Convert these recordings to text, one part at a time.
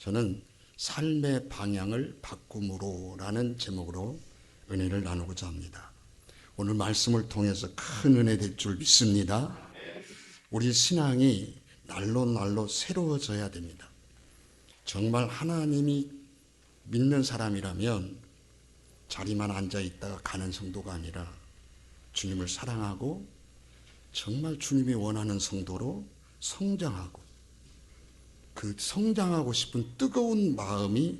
저는 삶의 방향을 바꿈으로라는 제목으로 은혜를 나누고자 합니다. 오늘 말씀을 통해서 큰 은혜 될 줄 믿습니다. 우리 신앙이 날로 날로 새로워져야 됩니다. 정말 하나님이 믿는 사람이라면 자리만 앉아 있다가 가는 성도가 아니라 주님을 사랑하고 정말 주님이 원하는 성도로 성장하고 그 성장하고 싶은 뜨거운 마음이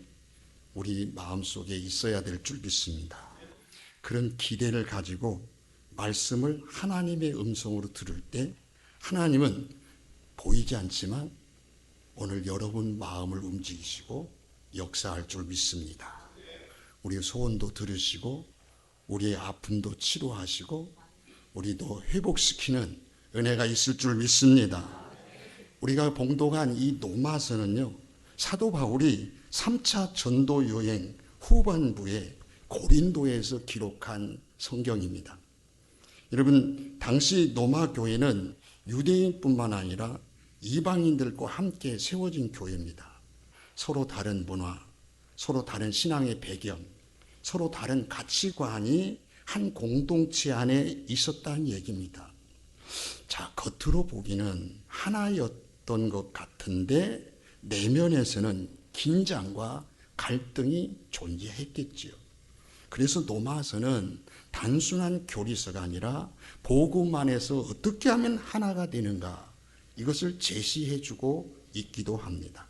우리 마음속에 있어야 될 줄 믿습니다. 그런 기대를 가지고 말씀을 하나님의 음성으로 들을 때 하나님은 보이지 않지만 오늘 여러분 마음을 움직이시고 역사할 줄 믿습니다. 우리의 소원도 들으시고 우리의 아픔도 치료하시고 우리도 회복시키는 은혜가 있을 줄 믿습니다. 우리가 봉독한 이 노마서는요, 사도 바울이 3차 전도 여행 후반부에 고린도에서 기록한 성경입니다. 여러분, 당시 노마 교회는 유대인뿐만 아니라 이방인들과 함께 세워진 교회입니다. 서로 다른 문화, 서로 다른 신앙의 배경, 서로 다른 가치관이 한 공동체 안에 있었다는 얘기입니다. 자, 겉으로 보기는 하나였던 것 같은데 내면에서는 긴장과 갈등이 존재했겠지요. 그래서 노마서는 단순한 교리서가 아니라 복음 안에서 어떻게 하면 하나가 되는가, 이것을 제시해주고 있기도 합니다.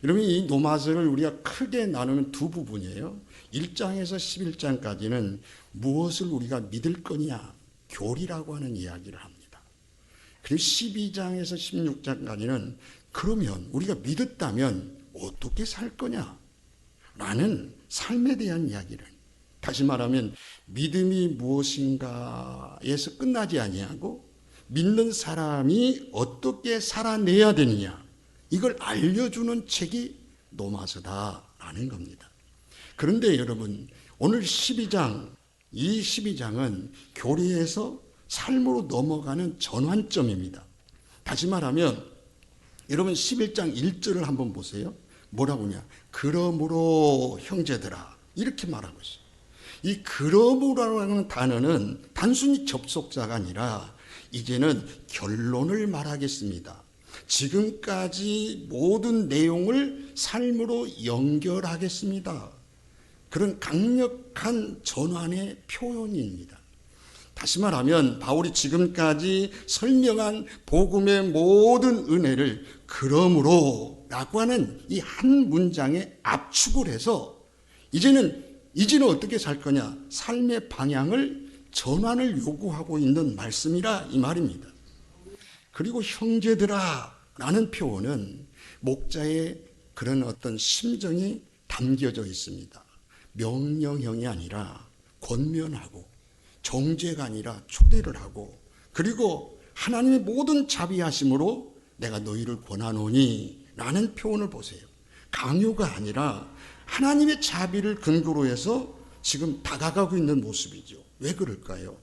여러분, 이 노마서를 우리가 크게 나누면 두 부분이에요. 1장에서 11장까지는 무엇을 우리가 믿을 거냐, 교리라고 하는 이야기를 합니다. 그리고 12장에서 16장까지는 그러면 우리가 믿었다면 어떻게 살 거냐 라는 삶에 대한 이야기를, 다시 말하면 믿음이 무엇인가에서 끝나지 아니하고 믿는 사람이 어떻게 살아내야 되느냐, 이걸 알려주는 책이 노마서다라는 겁니다. 그런데 여러분, 오늘 12장, 이 12장은 교리에서 삶으로 넘어가는 전환점입니다. 다시 말하면 여러분 11장 1절을 한번 보세요. 뭐라고 하냐? 그러므로 형제들아, 이렇게 말하고 있어요. 이 그러므로라는 단어는 단순히 접속사가 아니라 이제는 결론을 말하겠습니다. 지금까지 모든 내용을 삶으로 연결하겠습니다. 그런 강력한 전환의 표현입니다. 다시 말하면 바울이 지금까지 설명한 복음의 모든 은혜를 그러므로 라고 하는 이 한 문장에 압축을 해서 이제는 어떻게 살 거냐, 삶의 방향을 전환을 요구하고 있는 말씀이라 이 말입니다. 그리고 형제들아 라는 표현은 목자의 그런 어떤 심정이 담겨져 있습니다. 명령형이 아니라 권면하고 정죄가 아니라 초대를 하고, 그리고 하나님의 모든 자비하심으로 내가 너희를 권하노니 라는 표현을 보세요. 강요가 아니라 하나님의 자비를 근거로 해서 지금 다가가고 있는 모습이죠. 왜 그럴까요?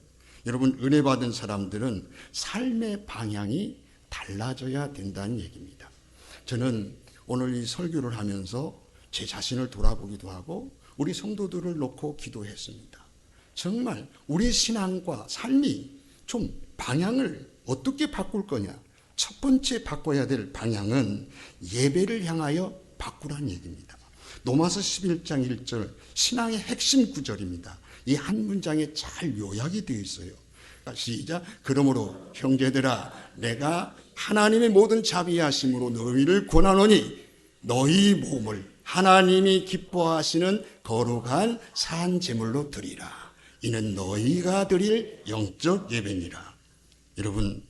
여러분, 은혜 받은 사람들은 삶의 방향이 달라져야 된다는 얘기입니다. 저는 오늘 이 설교를 하면서 제 자신을 돌아보기도 하고 우리 성도들을 놓고 기도했습니다. 정말 우리 신앙과 삶이 좀 방향을 어떻게 바꿀 거냐. 첫 번째 바꿔야 될 방향은 예배를 향하여 바꾸라는 얘기입니다. 노마서 11장 1절 신앙의 핵심 구절입니다. 이 한 문장에 잘 요약이 되어 있어요. 시작. 그러므로 형제들아, 내가 하나님의 모든 자비하심으로 너희를 권하노니 너희 몸을 하나님이 기뻐하시는 거룩한 산 제물로 드리라. 이는 너희가 드릴 영적 예배니라. 여러분,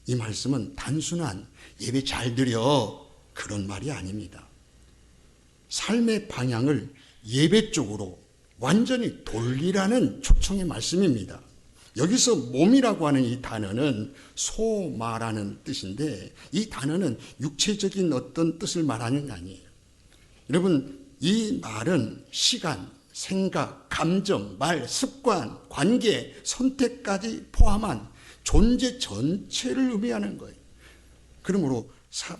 이 말씀은 단순한 예배 잘 드려 그런 말이 아닙니다. 삶의 방향을 예배 쪽으로 완전히 돌리라는 초청의 말씀입니다. 여기서 몸이라고 하는 이 단어는 소마라는 뜻인데 이 단어는 육체적인 어떤 뜻을 말하는 게 아니에요. 여러분, 이 말은 시간, 생각, 감정, 말, 습관, 관계, 선택까지 포함한 존재 전체를 의미하는 거예요. 그러므로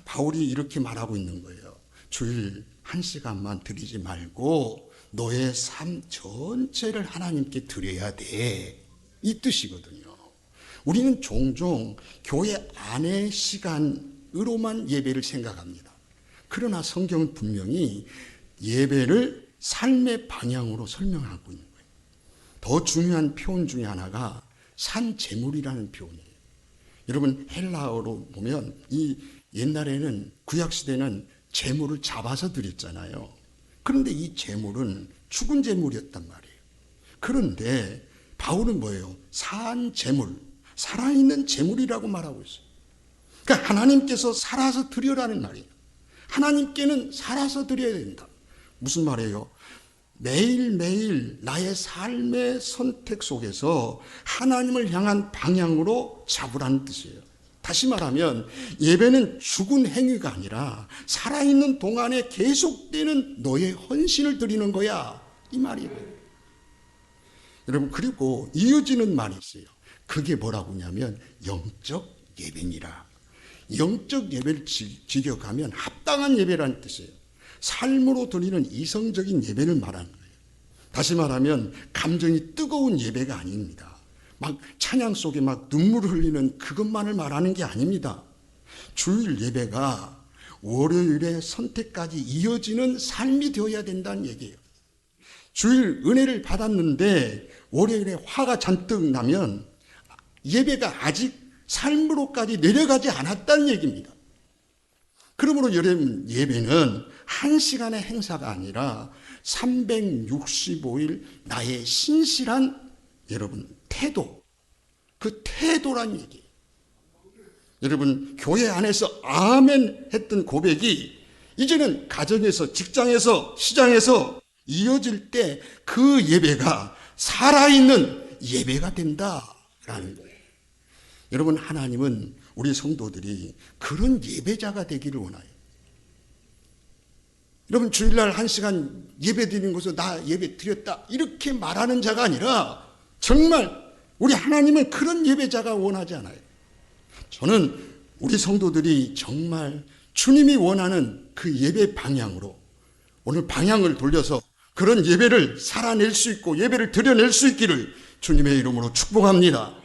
바울이 이렇게 말하고 있는 거예요. 주일 한 시간만 드리지 말고 너의 삶 전체를 하나님께 드려야 돼. 이 뜻이거든요. 우리는 종종 교회 안의 시간으로만 예배를 생각합니다. 그러나 성경은 분명히 예배를 삶의 방향으로 설명하고 있는 거예요. 더 중요한 표현 중에 하나가 산제물이라는 표현이에요. 여러분 헬라어로 보면 이 옛날에는 구약시대는 제물을 잡아서 드렸잖아요. 그런데 이 제물은 죽은 제물이었단 말이에요. 그런데 바울은 뭐예요? 산 제물, 살아있는 제물이라고 말하고 있어요. 그러니까 하나님께서 살아서 드려라는 말이에요. 하나님께는 살아서 드려야 된다. 무슨 말이에요? 매일매일 나의 삶의 선택 속에서 하나님을 향한 방향으로 잡으라는 뜻이에요. 다시 말하면 예배는 죽은 행위가 아니라 살아있는 동안에 계속되는 너의 헌신을 드리는 거야. 이 말이에요. 여러분, 그리고 이어지는 말이 있어요. 그게 뭐라고 하냐면 영적 예배니라. 영적 예배를 지켜가면 합당한 예배라는 뜻이에요. 삶으로 드리는 이성적인 예배를 말하는 거예요. 다시 말하면 감정이 뜨거운 예배가 아닙니다. 막 찬양 속에 막 눈물을 흘리는 그것만을 말하는 게 아닙니다. 주일 예배가 월요일의 선택까지 이어지는 삶이 되어야 된다는 얘기예요. 주일 은혜를 받았는데 월요일에 화가 잔뜩 나면 예배가 아직 삶으로까지 내려가지 않았다는 얘기입니다. 그러므로 여러분, 예배는 한 시간의 행사가 아니라 365일 나의 신실한 여러분 태도, 그 태도란 얘기예요. 여러분, 교회 안에서 아멘 했던 고백이 이제는 가정에서, 직장에서, 시장에서 이어질 때 그 예배가 살아있는 예배가 된다라는 거예요. 여러분, 하나님은 우리 성도들이 그런 예배자가 되기를 원해요. 여러분, 주일날 1시간 예배 드리는 곳에서 나 예배 드렸다 이렇게 말하는 자가 아니라 정말 우리 하나님은 그런 예배자가 원하지 않아요. 저는 우리 성도들이 정말 주님이 원하는 그 예배 방향으로 오늘 방향을 돌려서 그런 예배를 살아낼 수 있고 예배를 드려낼 수 있기를 주님의 이름으로 축복합니다.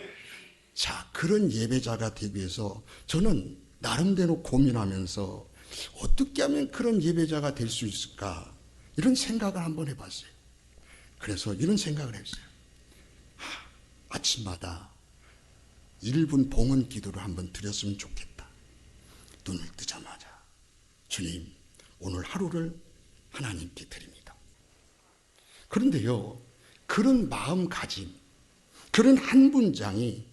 자, 그런 예배자가 되기 위해서 저는 나름대로 고민하면서 어떻게 하면 그런 예배자가 될 수 있을까? 이런 생각을 한번 해봤어요. 그래서 이런 생각을 했어요. 아침마다 1분 봉헌 기도를 한번 드렸으면 좋겠다. 눈을 뜨자마자 주님, 오늘 하루를 하나님께 드립니다. 그런데요, 그런 마음가짐, 그런 한 문장이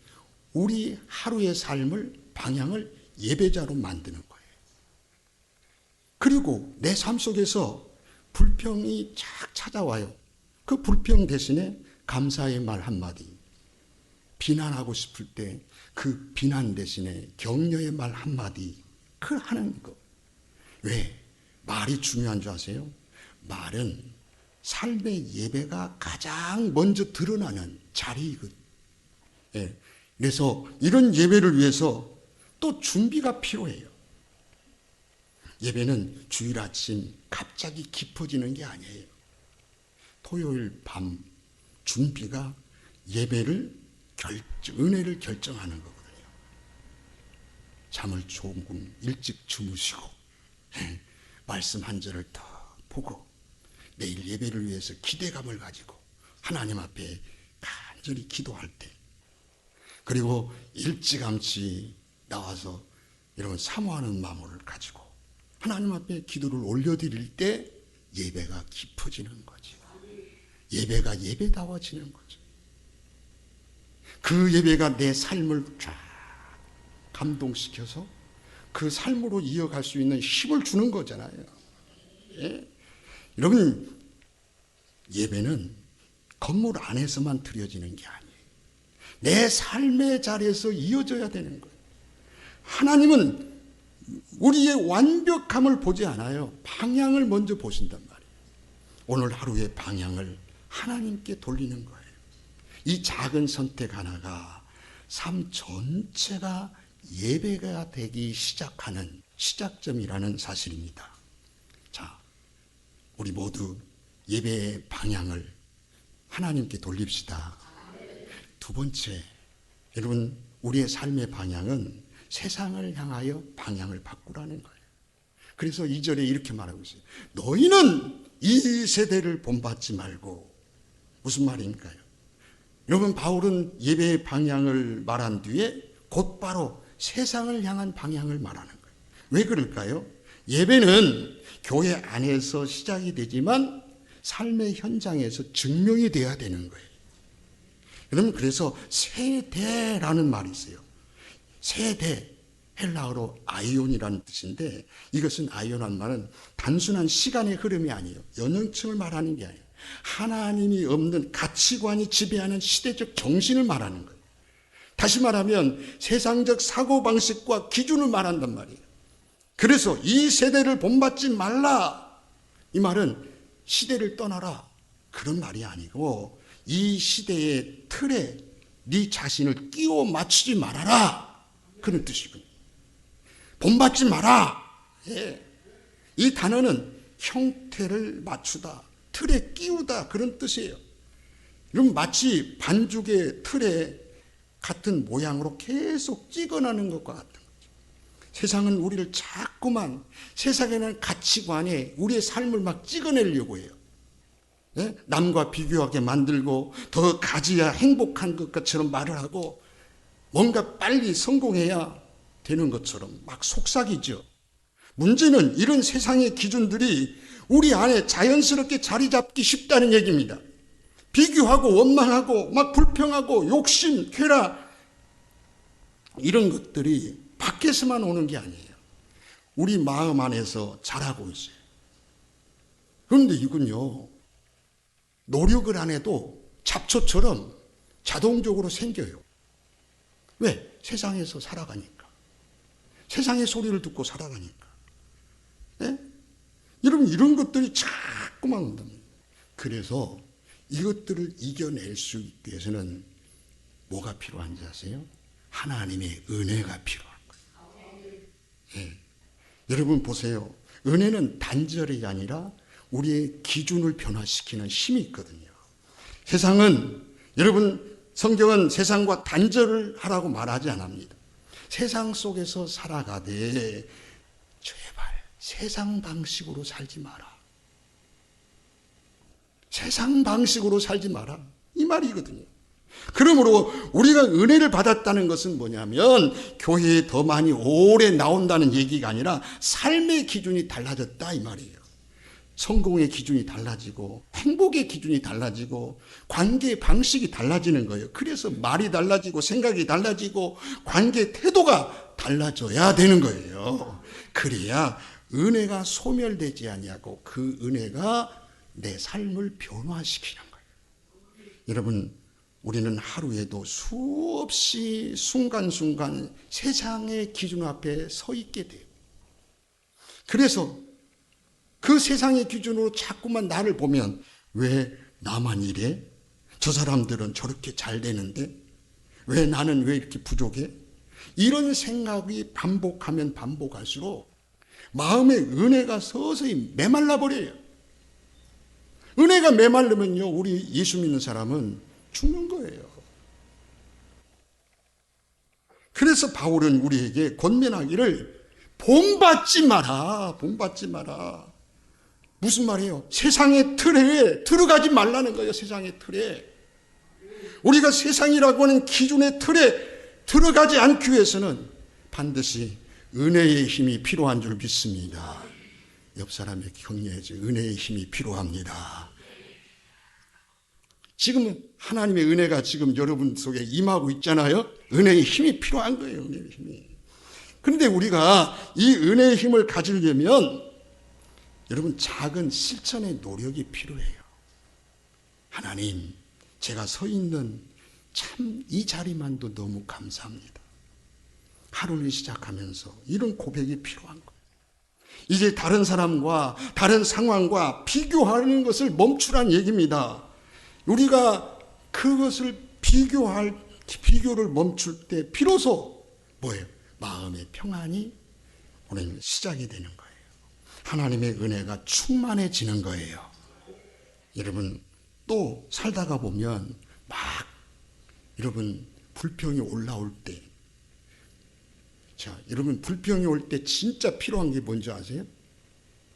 우리 하루의 삶을, 방향을 예배자로 만드는 거예요. 그리고 내 삶 속에서 불평이 쫙 찾아와요. 그 불평 대신에 감사의 말 한마디, 비난하고 싶을 때 그 비난 대신에 격려의 말 한마디, 그걸 하는 거. 왜? 말이 중요한 줄 아세요? 말은 삶의 예배가 가장 먼저 드러나는 자리이거든요. 예. 그래서 이런 예배를 위해서 또 준비가 필요해요. 예배는 주일 아침 갑자기 깊어지는 게 아니에요. 토요일 밤 준비가 예배를 은혜를 결정하는 거거든요. 잠을 조금 일찍 주무시고 말씀 한 절을 더 보고 내일 예배를 위해서 기대감을 가지고 하나님 앞에 간절히 기도할 때, 그리고 일찌감치 나와서 이런 사모하는 마음을 가지고 하나님 앞에 기도를 올려드릴 때 예배가 깊어지는 거죠. 예배가 예배다워지는 거죠. 그 예배가 내 삶을 쫙 감동시켜서 그 삶으로 이어갈 수 있는 힘을 주는 거잖아요. 예? 여러분, 예배는 건물 안에서만 드려지는 게 아니에요. 내 삶의 자리에서 이어져야 되는 거예요. 하나님은 우리의 완벽함을 보지 않아요. 방향을 먼저 보신단 말이에요. 오늘 하루의 방향을 하나님께 돌리는 거예요. 이 작은 선택 하나가 삶 전체가 예배가 되기 시작하는 시작점이라는 사실입니다. 자, 우리 모두 예배의 방향을 하나님께 돌립시다. 두 번째, 여러분, 우리의 삶의 방향은 세상을 향하여 방향을 바꾸라는 거예요. 그래서 2절에 이렇게 말하고 있어요. 너희는 이 세대를 본받지 말고. 무슨 말입니까요? 여러분, 바울은 예배의 방향을 말한 뒤에 곧바로 세상을 향한 방향을 말하는 거예요. 왜 그럴까요? 예배는 교회 안에서 시작이 되지만 삶의 현장에서 증명이 돼야 되는 거예요. 여러분, 그래서 세대라는 말이 있어요. 세대, 헬라어로 아이온이라는 뜻인데, 이것은 아이온한 말은 단순한 시간의 흐름이 아니에요. 연령층을 말하는 게 아니에요. 하나님이 없는 가치관이 지배하는 시대적 정신을 말하는 거예요. 다시 말하면 세상적 사고방식과 기준을 말한단 말이에요. 그래서 이 세대를 본받지 말라. 이 말은 시대를 떠나라. 그런 말이 아니고 이 시대의 틀에 네 자신을 끼워 맞추지 말아라. 그런 뜻이군요. 본받지 마라. 예. 이 단어는 형태를 맞추다, 틀에 끼우다 그런 뜻이에요. 그럼 마치 반죽의 틀에 같은 모양으로 계속 찍어나는 것과 같은 거죠. 세상은 우리를 자꾸만 세상에는 가치관에 우리의 삶을 막 찍어내려고 해요. 예? 남과 비교하게 만들고 더 가져야 행복한 것처럼 말을 하고 뭔가 빨리 성공해야 되는 것처럼 막 속삭이죠. 문제는 이런 세상의 기준들이 우리 안에 자연스럽게 자리 잡기 쉽다는 얘기입니다. 비교하고 원망하고 막 불평하고 욕심, 쾌락 이런 것들이 밖에서만 오는 게 아니에요. 우리 마음 안에서 자라고 있어요. 그런데 이건요, 노력을 안 해도 잡초처럼 자동적으로 생겨요. 왜? 세상에서 살아가니까. 세상의 소리를 듣고 살아가니까. 네? 여러분, 이런 것들이 자꾸만 온답니다. 그래서 이것들을 이겨낼 수 있기 위해서는 뭐가 필요한지 아세요? 하나님의 은혜가 필요한 거예요. 네. 여러분 보세요. 은혜는 단절이 아니라 우리의 기준을 변화시키는 힘이 있거든요. 세상은, 여러분, 성경은 세상과 단절을 하라고 말하지 않습니다. 세상 속에서 살아가되 제발 세상 방식으로 살지 마라. 세상 방식으로 살지 마라. 이 말이거든요. 그러므로 우리가 은혜를 받았다는 것은 뭐냐면 교회에 더 많이 오래 나온다는 얘기가 아니라 삶의 기준이 달라졌다 이 말이에요. 성공의 기준이 달라지고 행복의 기준이 달라지고 관계 방식이 달라지는 거예요. 그래서 말이 달라지고 생각이 달라지고 관계 태도가 달라져야 되는 거예요. 그래야 은혜가 소멸되지 아니하고 그 은혜가 내 삶을 변화시키는 거예요. 여러분, 우리는 하루에도 수없이 순간순간 세상의 기준 앞에 서 있게 돼요. 그래서 그 세상의 기준으로 자꾸만 나를 보면 왜 나만 이래? 저 사람들은 저렇게 잘 되는데 왜 나는 왜 이렇게 부족해? 이런 생각이 반복하면 반복할수록 마음의 은혜가 서서히 메말라 버려요. 은혜가 메말르면요, 우리 예수 믿는 사람은 죽는 거예요. 그래서 바울은 우리에게 권면하기를 본받지 마라. 본받지 마라. 무슨 말이에요? 세상의 틀에 들어가지 말라는 거예요. 세상의 틀에. 우리가 세상이라고 하는 기준의 틀에 들어가지 않기 위해서는 반드시 은혜의 힘이 필요한 줄 믿습니다. 옆 사람에게 격려해줘. 은혜의 힘이 필요합니다. 지금은 하나님의 은혜가 지금 여러분 속에 임하고 있잖아요. 은혜의 힘이 필요한 거예요. 은혜의 힘이. 그런데 우리가 이 은혜의 힘을 가지려면 여러분 작은 실천의 노력이 필요해요. 하나님, 제가 서 있는 참 이 자리만도 너무 감사합니다. 하루를 시작하면서 이런 고백이 필요한 거예요. 이제 다른 사람과 다른 상황과 비교하는 것을 멈추란 얘기입니다. 우리가 그것을 비교를 멈출 때 비로소 뭐예요? 마음의 평안이 오늘 시작이 되는 거예요. 하나님의 은혜가 충만해지는 거예요. 여러분, 또 살다가 보면 막 여러분 불평이 올라올 때, 자, 여러분 불평이 올 때 진짜 필요한 게 뭔지 아세요?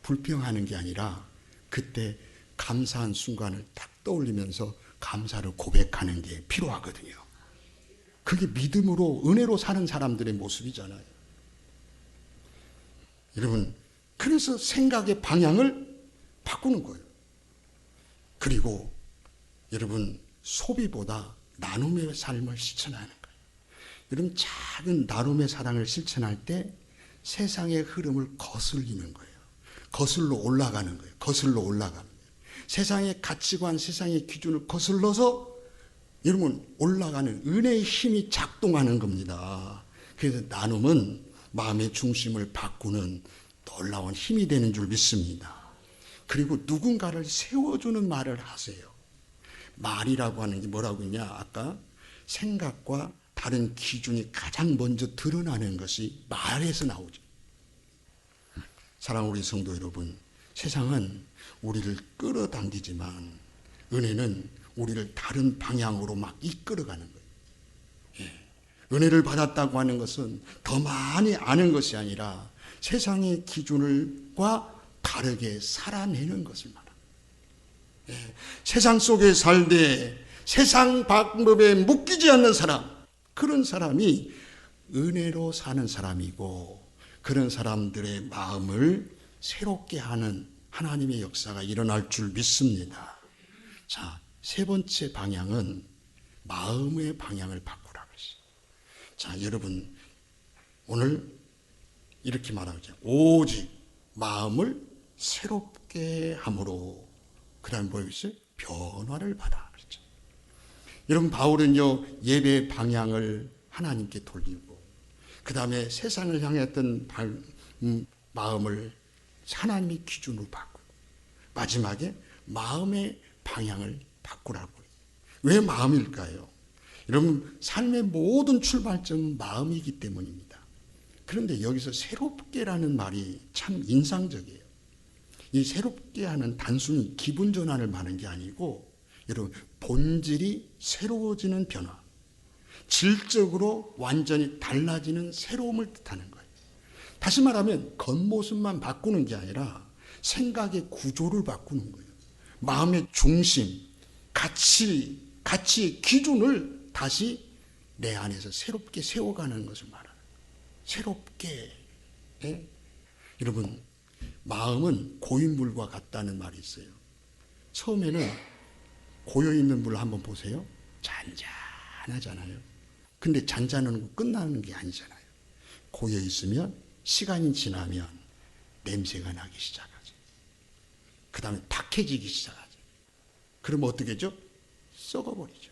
불평하는 게 아니라 그때 감사한 순간을 딱 떠올리면서 감사를 고백하는 게 필요하거든요. 그게 믿음으로 은혜로 사는 사람들의 모습이잖아요. 여러분, 그래서 생각의 방향을 바꾸는 거예요. 그리고 여러분, 소비보다 나눔의 삶을 실천하는 거예요. 여러분, 작은 나눔의 사랑을 실천할 때 세상의 흐름을 거슬리는 거예요. 거슬러 올라가는 거예요. 거슬러 올라가는 거예요. 세상의 가치관, 세상의 기준을 거슬러서 여러분 올라가는 은혜의 힘이 작동하는 겁니다. 그래서 나눔은 마음의 중심을 바꾸는 놀라운 힘이 되는 줄 믿습니다. 그리고 누군가를 세워주는 말을 하세요. 말이라고 하는 게 뭐라고 했냐? 아까 생각과 다른 기준이 가장 먼저 드러나는 것이 말에서 나오죠. 사랑하는 우리 성도 여러분, 세상은 우리를 끌어당기지만 은혜는 우리를 다른 방향으로 막 이끌어가는 거예요. 예. 은혜를 받았다고 하는 것은 더 많이 아는 것이 아니라 세상의 기준과 다르게 살아내는 것을 말합니다. 예. 세상 속에 살되 세상 방법에 묶이지 않는 사람, 그런 사람이 은혜로 사는 사람이고, 그런 사람들의 마음을 새롭게 하는 하나님의 역사가 일어날 줄 믿습니다. 자, 세 번째 방향은 마음의 방향을 바꾸라고 했어요. 자, 여러분, 오늘 이렇게 말하죠. 오직 마음을 새롭게 함으로, 그 다음에 뭐였어요? 변화를 받아. 그랬죠. 여러분, 바울은요, 예배의 방향을 하나님께 돌리고, 그 다음에 세상을 향했던 마음을 하나님의 기준으로 바꾸고, 마지막에 마음의 방향을 바꾸라고 해요. 왜 마음일까요? 여러분, 삶의 모든 출발점은 마음이기 때문입니다. 그런데 여기서 새롭게라는 말이 참 인상적이에요. 이 새롭게 하는 단순히 기분 전환을 말하는 게 아니고, 여러분, 본질이 새로워지는 변화, 질적으로 완전히 달라지는 새로움을 뜻하는 거예요. 다시 말하면 겉모습만 바꾸는 게 아니라 생각의 구조를 바꾸는 거예요. 마음의 중심, 가치의 기준을 다시 내 안에서 새롭게 세워가는 것을 말하는 거예요. 새롭게. 예? 여러분, 마음은 고인물과 같다는 말이 있어요. 처음에는 고여있는 물 한번 보세요. 잔잔하잖아요. 근데 잔잔한 거 끝나는 게 아니잖아요. 고여있으면 시간이 지나면 냄새가 나기 시작하죠. 그 다음에 탁해지기 시작하죠. 그러면 어떻게 하죠? 썩어버리죠.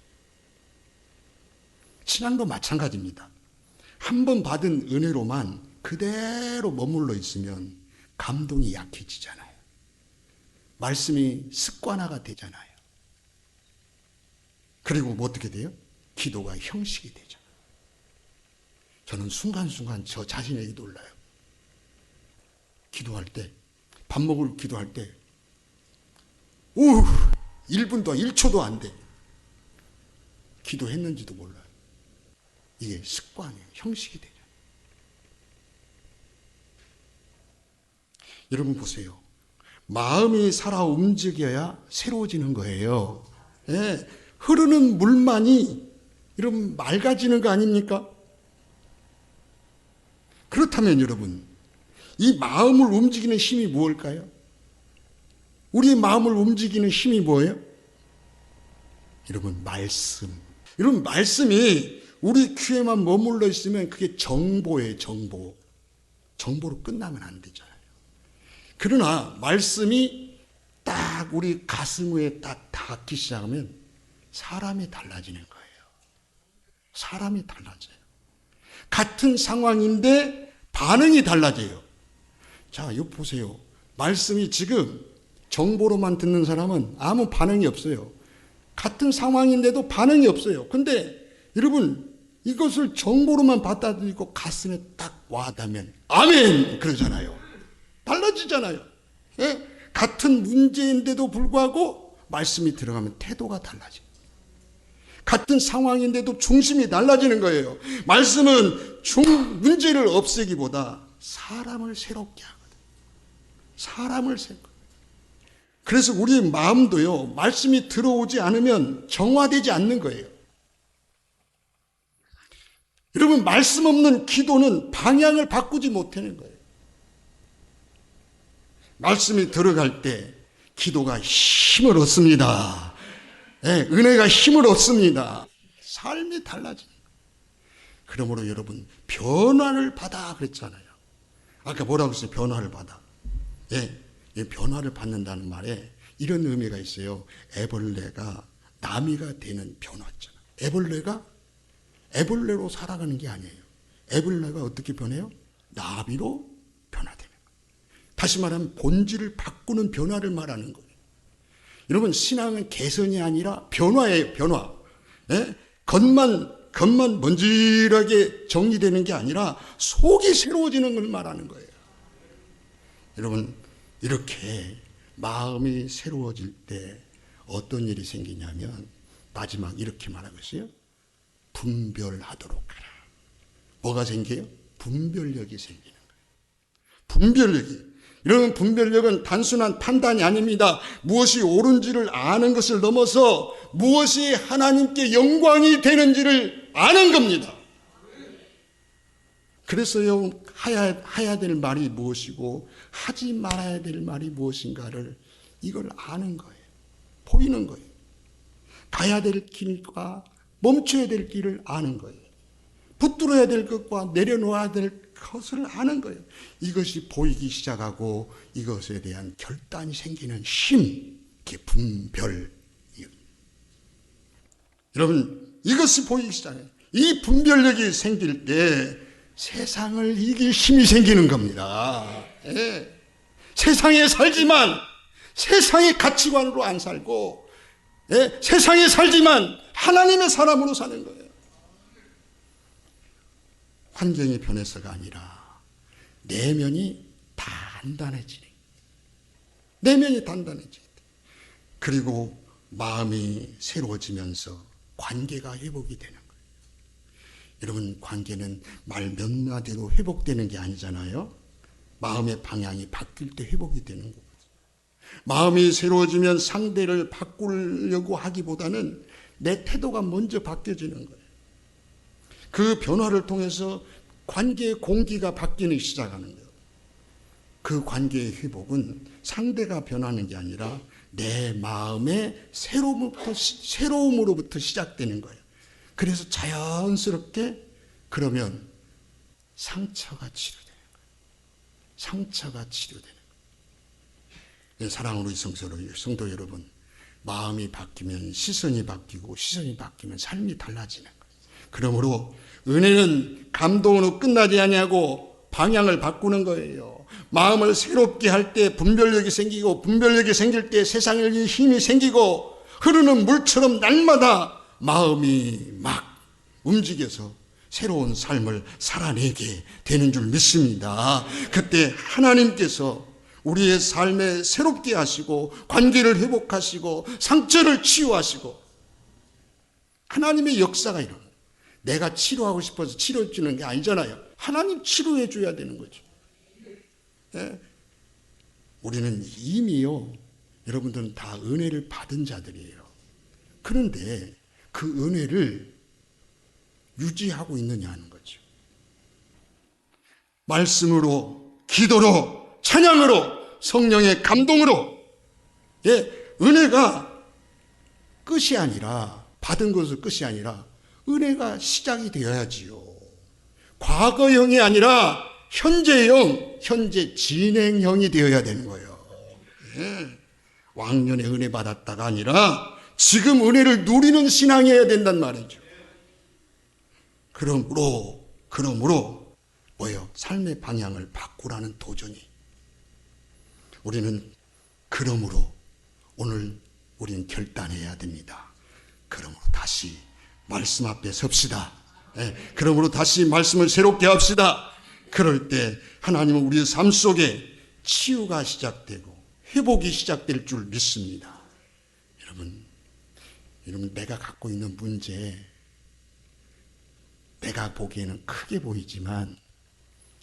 신앙도 마찬가지입니다. 한 번 받은 은혜로만 그대로 머물러 있으면 감동이 약해지잖아요. 말씀이 습관화가 되잖아요. 그리고 뭐 어떻게 돼요? 기도가 형식이 되죠. 저는 순간순간 저 자신에게 놀라요. 기도할 때, 밥 먹을 기도할 때, 1분도 1초도 안 돼. 기도했는지도 몰라요. 이게 습관이에요. 형식이 되죠. 여러분 보세요. 마음이 살아 움직여야 새로워지는 거예요. 예, 흐르는 물만이 여러분 맑아지는 거 아닙니까? 그렇다면 여러분, 이 마음을 움직이는 힘이 무엇일까요? 우리의 마음을 움직이는 힘이 뭐예요? 여러분, 말씀. 여러분, 말씀이 우리 귀에만 머물러 있으면 그게 정보예요, 정보. 정보로 끝나면 안 되잖아요. 그러나 말씀이 딱 우리 가슴 위에 딱 닿기 시작하면 사람이 달라지는 거예요. 사람이 달라져요. 같은 상황인데 반응이 달라져요. 자, 이거 보세요. 말씀이 지금 정보로만 듣는 사람은 아무 반응이 없어요. 같은 상황인데도 반응이 없어요. 근데 여러분, 이것을 정보로만 받아들이고 가슴에 딱 와닿으면 아멘! 그러잖아요. 달라지잖아요. 예? 같은 문제인데도 불구하고 말씀이 들어가면 태도가 달라져요. 같은 상황인데도 중심이 달라지는 거예요. 말씀은 문제를 없애기보다 사람을 새롭게 하거든. 사람을 새롭게. 그래서 우리 마음도요, 말씀이 들어오지 않으면 정화되지 않는 거예요. 여러분, 말씀 없는 기도는 방향을 바꾸지 못하는 거예요. 말씀이 들어갈 때 기도가 힘을 얻습니다. 네, 은혜가 힘을 얻습니다. 삶이 달라집니다. 그러므로 여러분, 변화를 받아 그랬잖아요. 아까 뭐라고 했어요? 변화를 받아. 예, 변화를 받는다는 말에 이런 의미가 있어요. 애벌레가 나미가 되는 변화잖아요. 애벌레가 애벌레로 살아가는 게 아니에요. 애벌레가 어떻게 변해요? 나비로 변화되는 거예요. 다시 말하면 본질을 바꾸는 변화를 말하는 거예요. 여러분, 신앙은 개선이 아니라 변화예요. 변화. 예? 겉만 먼지하게 정리되는 게 아니라 속이 새로워지는 걸 말하는 거예요. 여러분, 이렇게 마음이 새로워질 때 어떤 일이 생기냐면 마지막 이렇게 말하고 있어요. 분별하도록 하라. 뭐가 생겨요? 분별력이 생기는 거예요. 분별력이. 여러분, 분별력은 단순한 판단이 아닙니다. 무엇이 옳은지를 아는 것을 넘어서 무엇이 하나님께 영광이 되는지를 아는 겁니다. 그래서요, 해야 될 말이 무엇이고 하지 말아야 될 말이 무엇인가를 이걸 아는 거예요. 보이는 거예요. 가야 될 길과 멈춰야 될 길을 아는 거예요. 붙들어야 될 것과 내려놓아야 될 것을 아는 거예요. 이것이 보이기 시작하고 이것에 대한 결단이 생기는 힘, 이게 분별이에요. 여러분, 이것이 보이기 시작해요. 이 분별력이 생길 때 세상을 이길 힘이 생기는 겁니다. 예. 세상에 살지만 세상의 가치관으로 안 살고, 예. 세상에 살지만 하나님의 사람으로 사는 거예요. 환경이 변해서가 아니라 내면이 단단해지네. 내면이 단단해지네. 그리고 마음이 새로워지면서 관계가 회복이 되는 거예요. 여러분, 관계는 말 몇 마디로 회복되는 게 아니잖아요. 마음의 방향이 바뀔 때 회복이 되는 거거든요. 마음이 새로워지면 상대를 바꾸려고 하기보다는 내 태도가 먼저 바뀌어지는 거예요. 그 변화를 통해서 관계의 공기가 바뀌기 시작하는 거예요. 그 관계의 회복은 상대가 변하는 게 아니라 내 마음의 새로움으로부터 시작되는 거예요. 그래서 자연스럽게 그러면 상처가 치료되는 거예요. 상처가 치료되는 거예요. 사랑으로 성도 여러분, 마음이 바뀌면 시선이 바뀌고 시선이 바뀌면 삶이 달라지는 거예요. 그러므로 은혜는 감동으로 끝나지 아니하고 방향을 바꾸는 거예요. 마음을 새롭게 할 때 분별력이 생기고, 분별력이 생길 때 세상에 힘이 생기고, 흐르는 물처럼 날마다 마음이 막 움직여서 새로운 삶을 살아내게 되는 줄 믿습니다. 그때 하나님께서 우리의 삶에 새롭게 하시고 관계를 회복하시고 상처를 치유하시고 하나님의 역사가 일어나요. 내가 치료하고 싶어서 치료해 주는 게 아니잖아요. 하나님 치료해 줘야 되는 거죠. 예? 우리는 이미요, 여러분들은 다 은혜를 받은 자들이에요. 그런데 그 은혜를 유지하고 있느냐는 거죠. 말씀으로, 기도로, 찬양으로, 성령의 감동으로, 예, 은혜가 끝이 아니라, 받은 것은 끝이 아니라 은혜가 시작이 되어야지요. 과거형이 아니라 현재형, 현재 진행형이 되어야 되는 거예요. 예. 왕년에 은혜 받았다가 아니라 지금 은혜를 누리는 신앙이어야 된단 말이죠. 그러므로 뭐예요? 삶의 방향을 바꾸라는 도전이. 우리는 그러므로 오늘 우리는 결단해야 됩니다. 그러므로 다시 말씀 앞에 섭시다. 예, 그러므로 다시 말씀을 새롭게 합시다. 그럴 때 하나님은 우리의 삶 속에 치유가 시작되고 회복이 시작될 줄 믿습니다. 여러분 내가 갖고 있는 문제, 내가 보기에는 크게 보이지만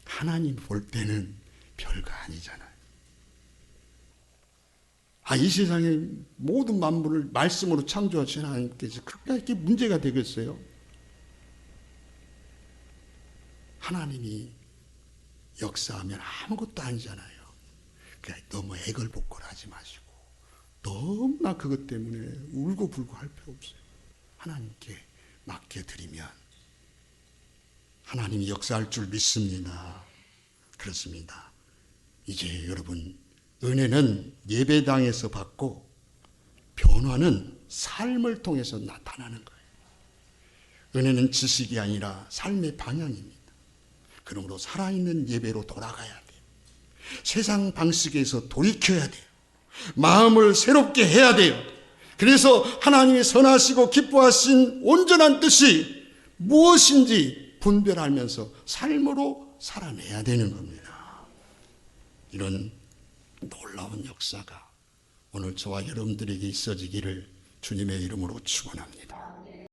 하나님 볼 때는 별거 아니잖아요. 이 세상의 모든 만물을 말씀으로 창조하신 하나님께서 그게 이렇게 문제가 되겠어요? 하나님이 역사하면 아무것도 아니잖아요. 그러니까 너무 애걸복걸하지 마시고 너무나 그것 때문에 울고불고 할 필요 없어요. 하나님께 맡겨드리면 하나님이 역사할 줄 믿습니다. 그렇습니다. 이제 여러분, 은혜는 예배당에서 받고 변화는 삶을 통해서 나타나는 거예요. 은혜는 지식이 아니라 삶의 방향입니다. 그러므로 살아있는 예배로 돌아가야 돼요. 세상 방식에서 돌이켜야 돼요. 마음을 새롭게 해야 돼요. 그래서 하나님이 선하시고 기뻐하신 온전한 뜻이 무엇인지 분별하면서 삶으로 살아내야 되는 겁니다. 이런 놀라운 역사가 오늘 저와 여러분들에게 있어지기를 주님의 이름으로 축원합니다.